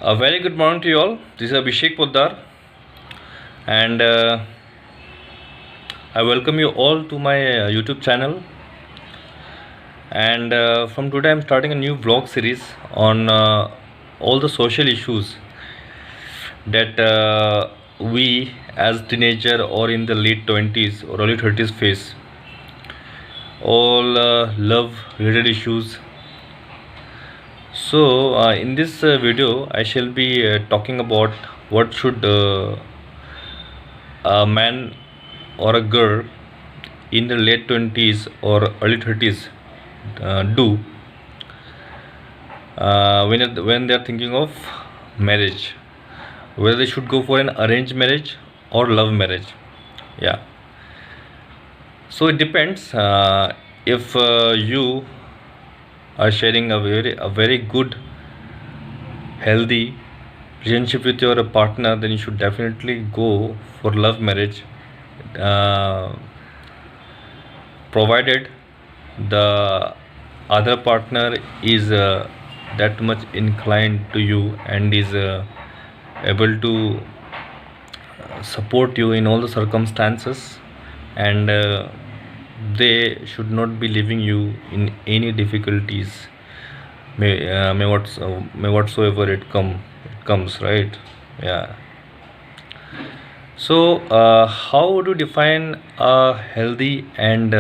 A very good morning to you all. This is Abhishek Poddar, and I welcome you all to my YouTube channel. And from today, I'm starting a new vlog series on all the social issues that we, as teenager or in the late 20s or early 30s, face. All love-related issues. So, in this video, I shall be talking about what should a man or a girl in the late 20s or early 30s do when they are thinking of marriage, whether they should go for an arranged marriage or love marriage. Yeah, so it depends. If you are sharing a very good healthy relationship with your partner, then you should definitely go for love marriage, uh, provided the other partner is that much inclined to you and is able to support you in all the circumstances, and they should not be leaving you in any difficulties, may whatsoever it comes, right? Yeah. So how do you define a healthy and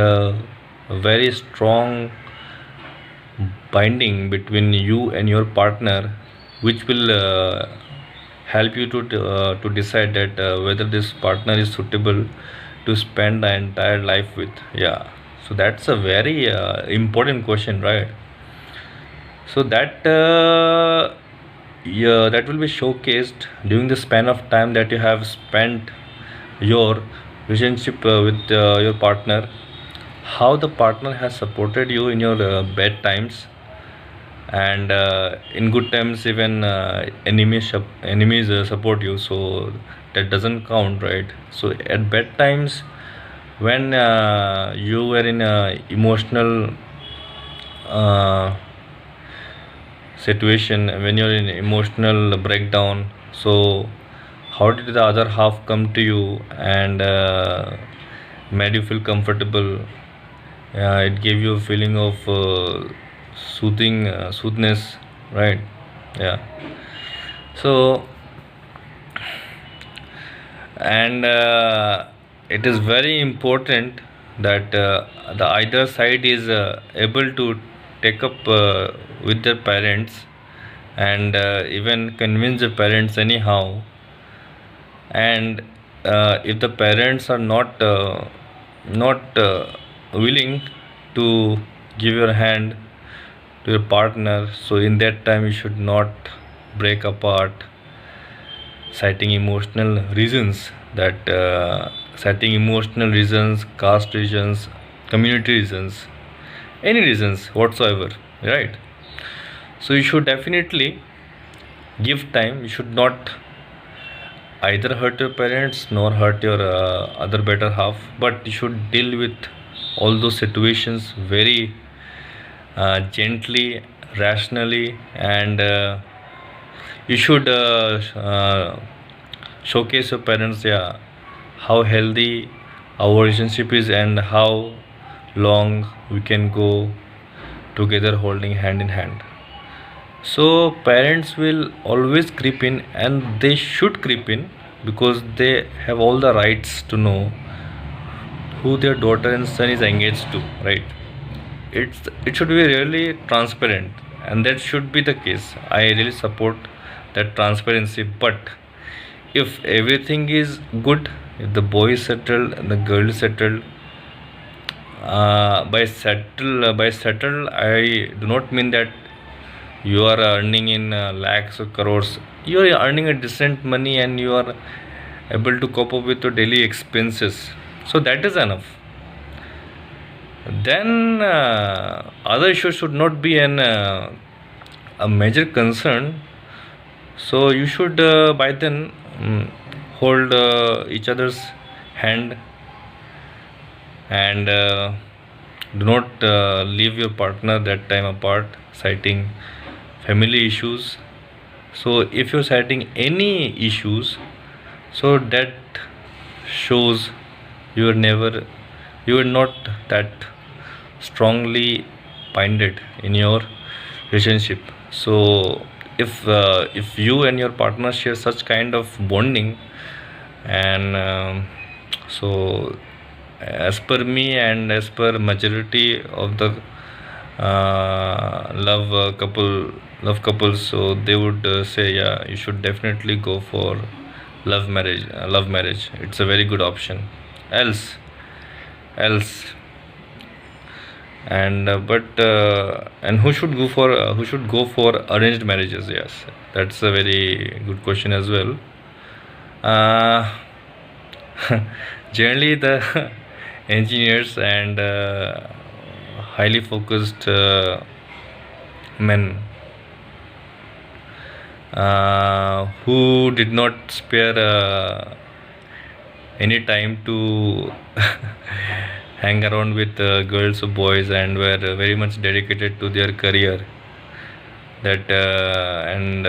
very strong binding between you and your partner, which will help you to decide that whether this partner is suitable to spend the entire life with? Yeah, so that's a very important question, right? So that yeah, that will be showcased during the span of time that you have spent your relationship with your partner, how the partner has supported you in your bad times, and in good times even enemies support you, so that doesn't count, right? So at bad times, when you were in a emotional uh, situation, when you're in emotional breakdown, so how did the other half come to you and made you feel comfortable? It gave you a feeling of soothness, right? Yeah. So, and it is very important that the either side is able to take up with their parents, and even convince the parents anyhow. And if the parents are not willing to give your hand to your partner, so in that time you should not break apart, citing emotional reasons, that citing emotional reasons, caste reasons, community reasons, any reasons whatsoever, right? So you should definitely give time. You should not either hurt your parents nor hurt your other better half, but you should deal with all those situations very gently, rationally, and you should showcase your parents, yeah, how healthy our relationship is and how long we can go together holding hand in hand. So parents will always creep in, and they should creep in, because they have all the rights to know who their daughter and son is engaged to, right? It should be really transparent, and that should be the case. I really support that transparency. But if everything is good, if the boy is settled and the girl is settled, by settle I do not mean that you are earning in lakhs or crores. You are earning a decent money and you are able to cope up with your daily expenses, so that is enough. Then other issues should not be a major concern. So you should by then hold each other's hand, and do not leave your partner that time apart, citing family issues, So if you're citing any issues, so that shows you are never, you are not that strongly binded in your relationship. So if you and your partner share such kind of bonding, and so as per me and as per majority of the love couples, so they would say, yeah, you should definitely go for love marriage. It's a very good option. Else else and and who should go for arranged marriages? Yes, that's a very good question as well. uh, Generally the engineers and highly focused men who did not spare any time to hang around with girls or boys, and were very much dedicated to their career, that and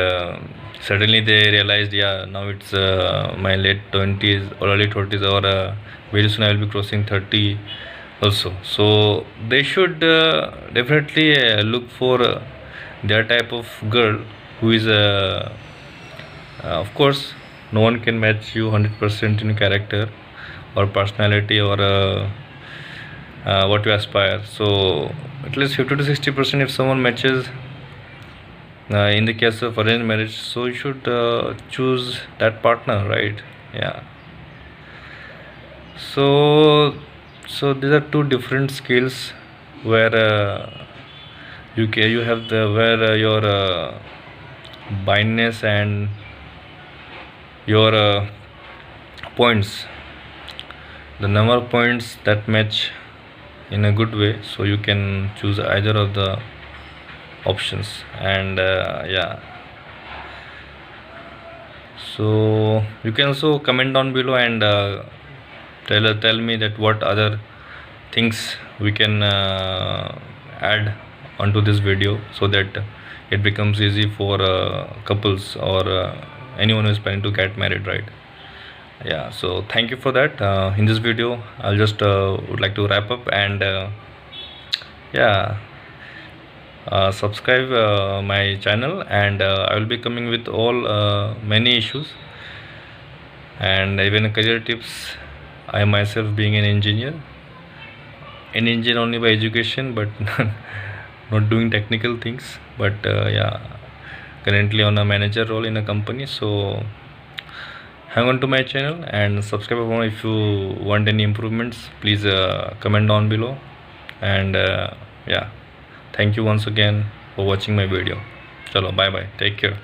suddenly they realized, yeah, now it's my late 20s or early 30s, or very soon I will be crossing 30 also. So they should definitely look for their type of girl who is of course, no one can match you 100% in character or personality, or what you aspire. So at least 50 to 60% if someone matches in the case of arranged marriage, so you should choose that partner, right? Yeah. So these are two different skills where you have the where your bindness and your points, the number of points that match in a good way, so you can choose either of the options. And yeah, so you can also comment down below and tell me that what other things we can add onto this video, so that it becomes easy for couples or anyone who is planning to get married, right? Yeah, so thank you for that. In this video I'll just would like to wrap up, and yeah, subscribe my channel, and I will be coming with all many issues and even career tips. I myself being an engineer only by education, but not doing technical things, but yeah, currently on a manager role in a company. So hang on to my channel and subscribe. If you want any improvements, please comment down below. And yeah, thank you once again for watching my video. Chalo, bye bye, take care.